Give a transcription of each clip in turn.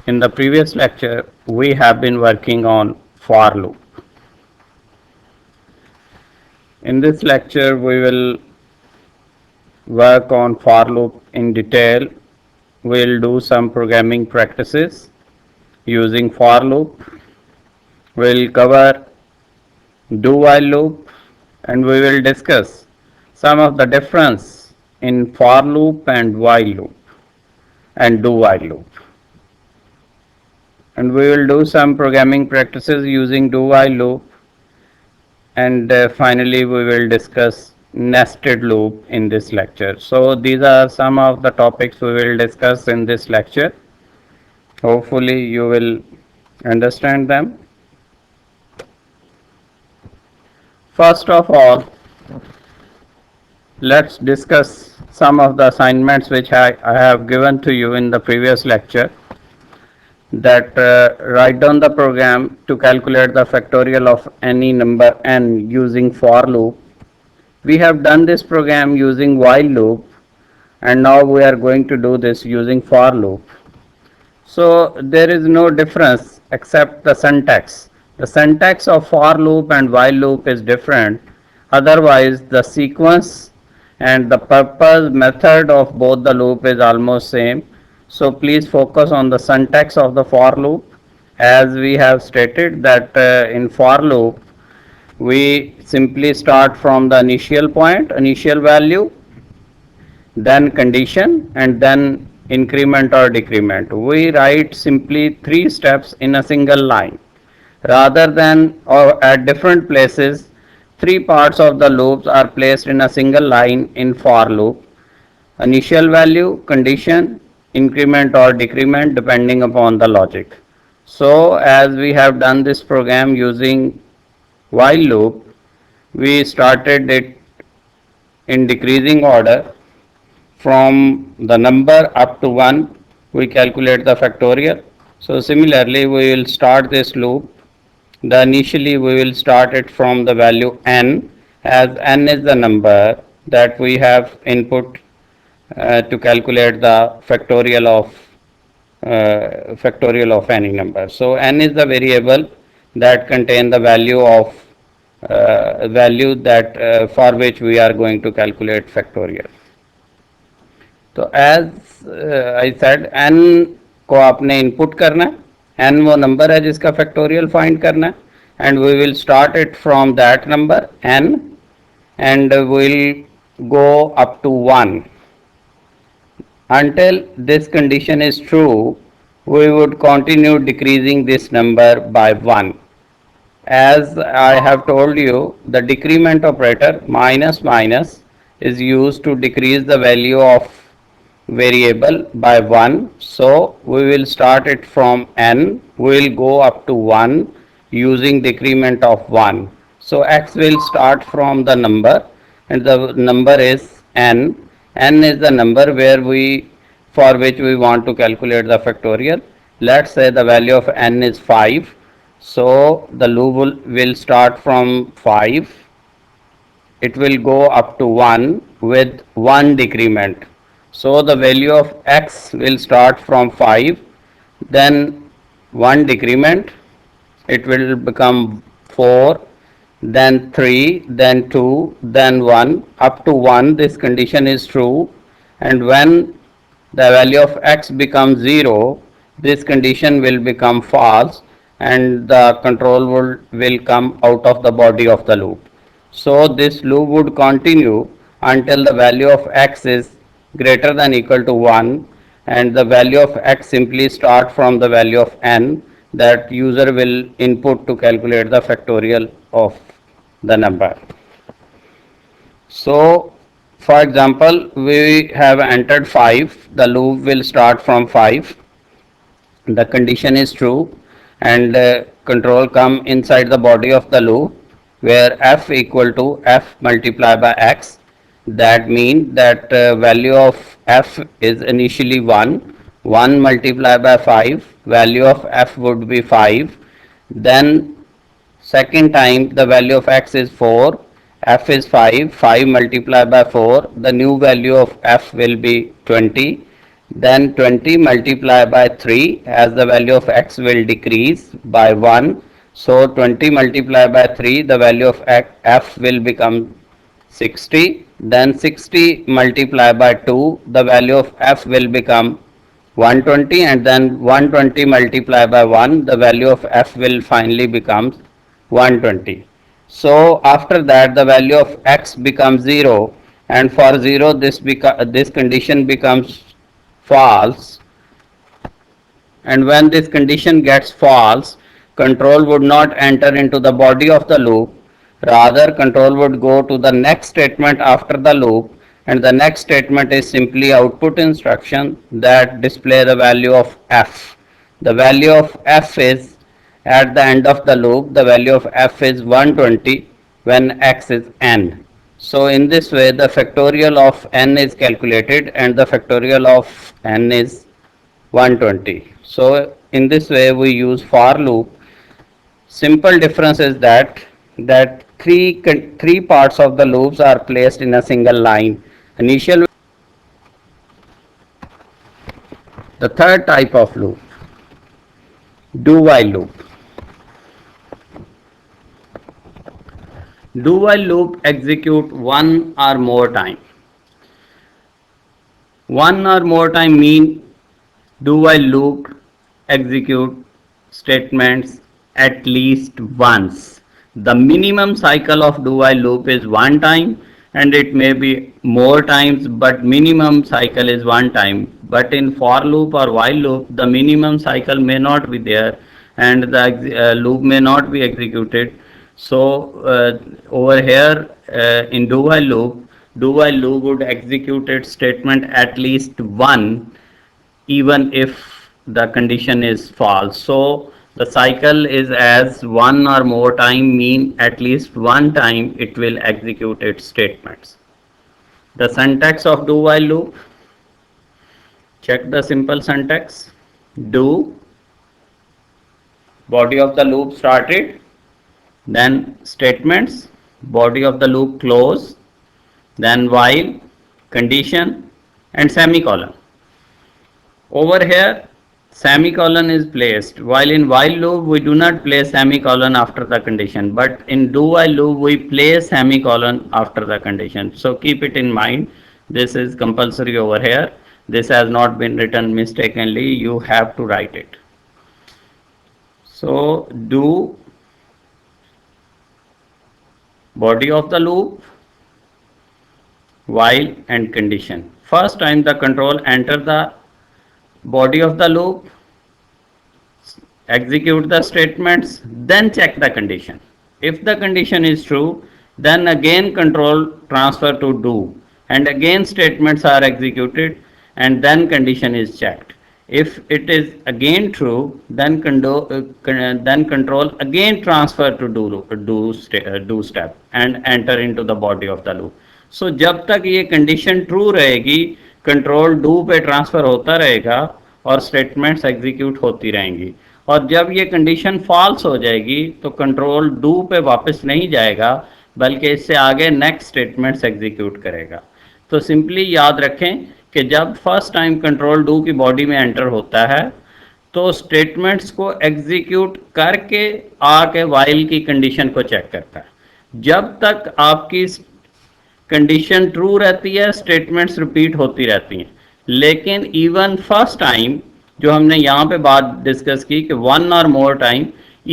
In the previous lecture, we have been working on for loop. In this lecture, we will work on for loop in detail. We will do some programming practices using for loop. We will cover do while loop, and we will discuss some of the difference in for loop and while loop and do while loop. And we will do some programming practices using do while loop, and finally we will discuss nested loop in this lecture. So these are some of the topics we will discuss in this lecture. Hopefully you will understand them. First of all, let's discuss some of the assignments which I have given to you in the previous lecture, that write down the program to calculate the factorial of any number n using for loop. We have done this program using while loop, and now we are going to do this using for loop. So there is no difference except the syntax. The syntax of for loop and while loop is different. Otherwise, the sequence and the purpose method of both the loop is almost same. So please focus on the syntax of the for loop. As we have stated that in for loop, we simply start from the initial point, initial value, then condition, and then increment or decrement. We write simply 3 steps in a single line rather than or at different places. 3 parts of the loops are placed in a single line in for loop: initial value, condition, increment or decrement depending upon the logic. So as we have done this program using while loop, we started it in decreasing order. From the number up to 1, we calculate the factorial. So similarly, we will start this loop. Initially we will start it from the value n, as n is the number that we have input to calculate the factorial of any number. So n is the variable that contain the value of value that for which we are going to calculate factorial. तो as I said N को आपने input करना है, N वो number है जिसका factorial find करना है, and we will start it from that number N and will go up to 1 until this condition is true. We would continue decreasing this number by 1. As I have told you, the decrement operator minus minus is used to decrease the value of variable by 1. So we will start it from n, we will go up to 1 using decrement of 1. So x will start from the number, and the number is n. N is the number where for which we want to calculate the factorial. Let's say the value of n is 5. So the loop will start from 5. It will go up to 1 with 1 decrement. So the value of x will start from 5, then 1 decrement, it will become 4, then 3, then 2, then 1, up to 1. This condition is true, and when the value of x becomes 0, this condition will become false, and the control will come out of the body of the loop. So this loop would continue until the value of x is greater than equal to 1, and the value of x simply start from the value of n that user will input to calculate the factorial of the number. So for example, we have entered 5, the loop will start from 5, the condition is true, and control come inside the body of the loop where f equal to f multiplied by x. That means that value of f is initially 1, 1 multiplied by 5, value of f would be 5. Then second time the value of x is 4, f is 5, 5 multiplied by 4, the new value of f will be 20. then 20 multiplied by 3, as the value of x will decrease by 1. So 20 multiplied by 3, the value of f will become 60. Then 60 multiplied by 2, the value of f will become 120, and then 120 multiplied by 1, the value of f will finally become 120. So after that the value of x becomes 0, and for 0 this condition becomes false, and when this condition gets false, control would not enter into the body of the loop, rather control would go to the next statement after the loop, and the next statement is simply output instruction that display the value of f. The value of f is, at the end of the loop, the value of f is 120 when x is n. So in this way the factorial of n is calculated, and the factorial of n is 120. So in this way we use for loop. Simple difference is that three parts of the loops are placed in a single line. Initial. The third type of loop, do while loop. Do while loop execute one or more time. One or more time mean do while loop execute statements at least once. The minimum cycle of do while loop is one time, and it may be more times, but minimum cycle is one time. But in for loop or while loop, the minimum cycle may not be there, and the loop may not be executed. So over here in do while loop would execute its statement at least one, even if the condition is false. So the cycle is as one or more time mean at least one time it will execute its statements. The syntax of do while loop, check the simple syntax. Do, body of the loop started, then statements, body of the loop close, then while, condition, and semicolon. Over here semicolon is placed, while in while loop we do not place semicolon after the condition, but in do while loop we place semicolon after the condition. So keep it in mind, this is compulsory over here, this has not been written mistakenly, you have to write it. So do, body of the loop, while, and condition. First time the control enter the body of the loop, execute the statements, then check the condition. If the condition is true, then again control transfer to do, and again statements are executed, and then condition is checked. If it is again true, then control again transfer to do step and enter into the body of the loop. So जब तक ये condition true रहेगी, control do पे transfer होता रहेगा और statements execute होती रहेंगी, और जब ये कंडीशन फॉल्स हो जाएगी तो कंट्रोल डू पे वापस नहीं जाएगा, बल्कि इससे आगे नेक्स्ट स्टेटमेंट्स एग्जीक्यूट करेगा. तो सिंपली याद रखें कि जब फर्स्ट टाइम कंट्रोल डू की बॉडी में एंटर होता है तो स्टेटमेंट्स को एग्जीक्यूट करके आके वाइल की कंडीशन को चेक करता है. जब तक आपकी कंडीशन ट्रू रहती है स्टेटमेंट्स रिपीट होती रहती हैं, लेकिन इवन फर्स्ट टाइम जो हमने यहाँ पे बात डिस्कस की कि वन और more time,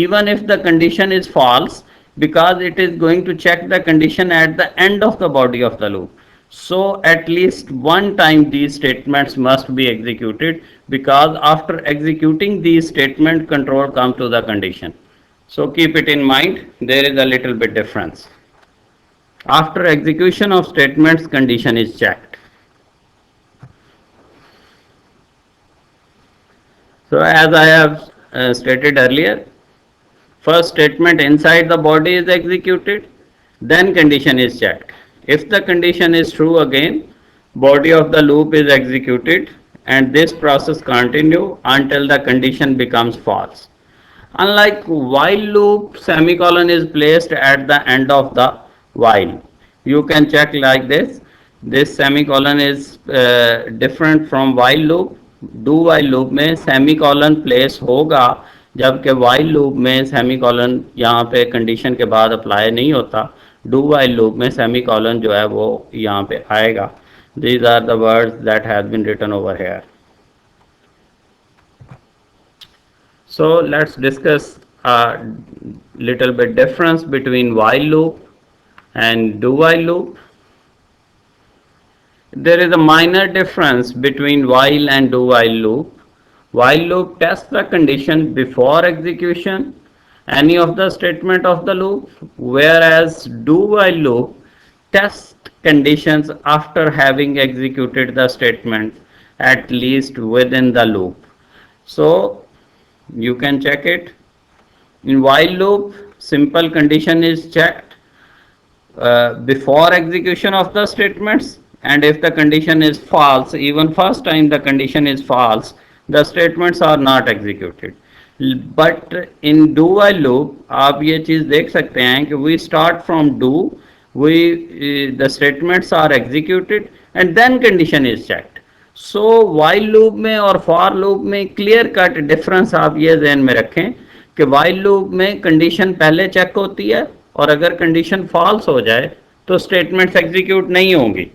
even if the condition is false, because it is going to check the condition at the end of the body of the loop. So at least one time these statements must be executed, because after executing these statement control come to the condition. So keep it in mind, there is a little bit difference. After execution of statements condition is checked. So as I have stated earlier, first statement inside the body is executed, then condition is checked. If the condition is true, again body of the loop is executed, and this process continue until the condition becomes false. Unlike while loop, semicolon is placed at the end of the while. You can check like this, this semicolon is different from while loop. Do while loop में semicolon place होगा, जबकि while loop में semicolon यहाँ पे condition के बाद apply नहीं होता. डू वाइल लूप में सेमीकोलन जो है वो यहाँ पे आएगा. These are the words that have been written over here. So let's discuss a little bit difference between while loop and do while loop. There is a minor difference between while and do while loop. While loop tests the condition before execution any of the statement of the loop, whereas do while loop tests conditions after having executed the statement at least within the loop. So you can check it. In while loop, simple condition is checked before execution of the statements, and if the condition is false, even first time the condition is false, the statements are not executed. But in do while loop आप ये चीज़ देख सकते हैं कि we start from do, the statements are executed and then condition is checked. So while loop में और for loop में clear cut difference आप ये ध्यान में रखें कि वाइल लूप में कंडीशन पहले चेक होती है और अगर कंडीशन फॉल्स हो जाए तो स्टेटमेंट्स एग्जीक्यूट नहीं होंगी.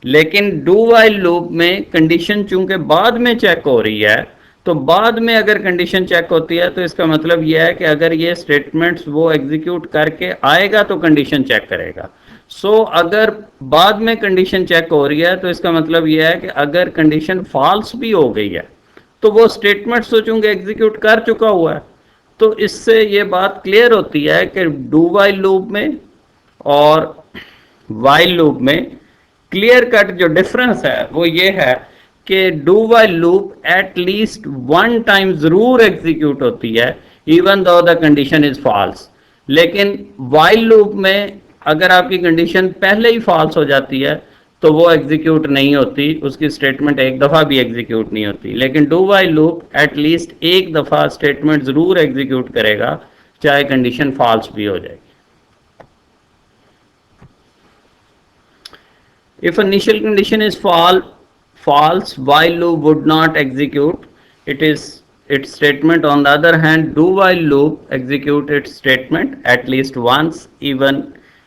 लेकिन डू वाइल लूप में कंडीशन चूंकि बाद में चेक हो रही है, तो बाद में अगर कंडीशन चेक होती है तो इसका मतलब यह है कि अगर ये स्टेटमेंट्स वो एग्जीक्यूट करके आएगा तो कंडीशन चेक करेगा. अगर बाद में कंडीशन चेक हो रही है तो इसका मतलब यह है कि अगर कंडीशन फॉल्स भी हो गई है तो वो स्टेटमेंट सोचूंगे एग्जीक्यूट कर चुका हुआ है. तो इससे ये बात क्लियर होती है कि डू वाइल लूप में और वाइल लूप में क्लियर कट जो डिफरेंस है वो ये है कि do while loop at least one time जरूर एग्जीक्यूट होती है even though the condition is false. लेकिन वाइल लूप में अगर आपकी कंडीशन पहले ही फॉल्स हो जाती है तो वो एग्जीक्यूट नहीं होती, उसकी स्टेटमेंट एक दफ़ा भी एग्जीक्यूट नहीं होती. लेकिन डू वाइल लूप एटलीस्ट एक दफ़ा स्टेटमेंट ज़रूर एग्जीक्यूट करेगा चाहे कंडीशन फॉल्स भी हो जाएगी. If initial condition is false, while loop would not execute its statement. On the other hand, do while loop execute its statement at least once even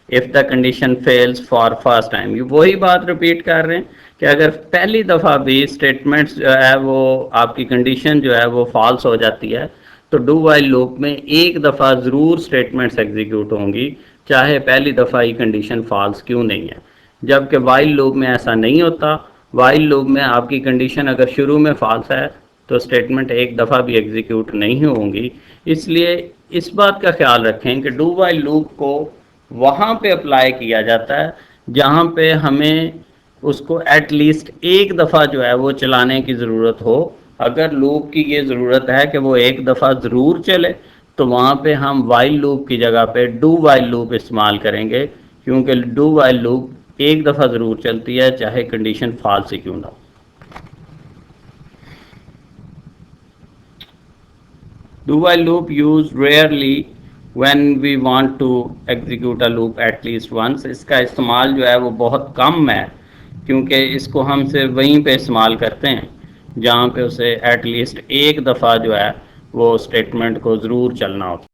if the condition fails for first time. ये वही बात repeat कर रहे हैं कि अगर पहली दफ़ा भी स्टेटमेंट्स जो है वो आपकी कंडीशन जो है वो फॉल्स हो जाती है तो डू वाइल लूप में एक दफ़ा ज़रूर स्टेटमेंट्स एग्जीक्यूट होंगी चाहे पहली दफ़ा ही कंडीशन फॉल्स क्यों नहीं है. जबकि वाइल लूप में ऐसा नहीं होता. वाइल लूप में आपकी कंडीशन अगर शुरू में फॉल्स है तो स्टेटमेंट एक दफ़ा भी एग्जीक्यूट नहीं होंगी. इसलिए इस बात का ख्याल रखें कि डू वाइल लूप को वहाँ पे अप्लाई किया जाता है जहाँ पे हमें उसको एटलीस्ट एक दफ़ा जो है वो चलाने की ज़रूरत हो. अगर लूप की ये ज़रूरत है कि वो एक दफ़ा ज़रूर चले तो वहाँ पे हम वाइल लूप की जगह पे डू वाइल लूप इस्तेमाल करेंगे, क्योंकि डू वाइल लूप एक दफ़ा ज़रूर चलती है चाहे कंडीशन फॉल्स ही क्यों ना हो. Do while loop used rarely when we want to execute a loop at least once. इसका इस्तेमाल जो है वो बहुत कम है क्योंकि इसको हम सिर्फ वहीं पे इस्तेमाल करते हैं जहाँ पे उसे एटलीस्ट एक दफ़ा जो है वो स्टेटमेंट को ज़रूर चलना होता है.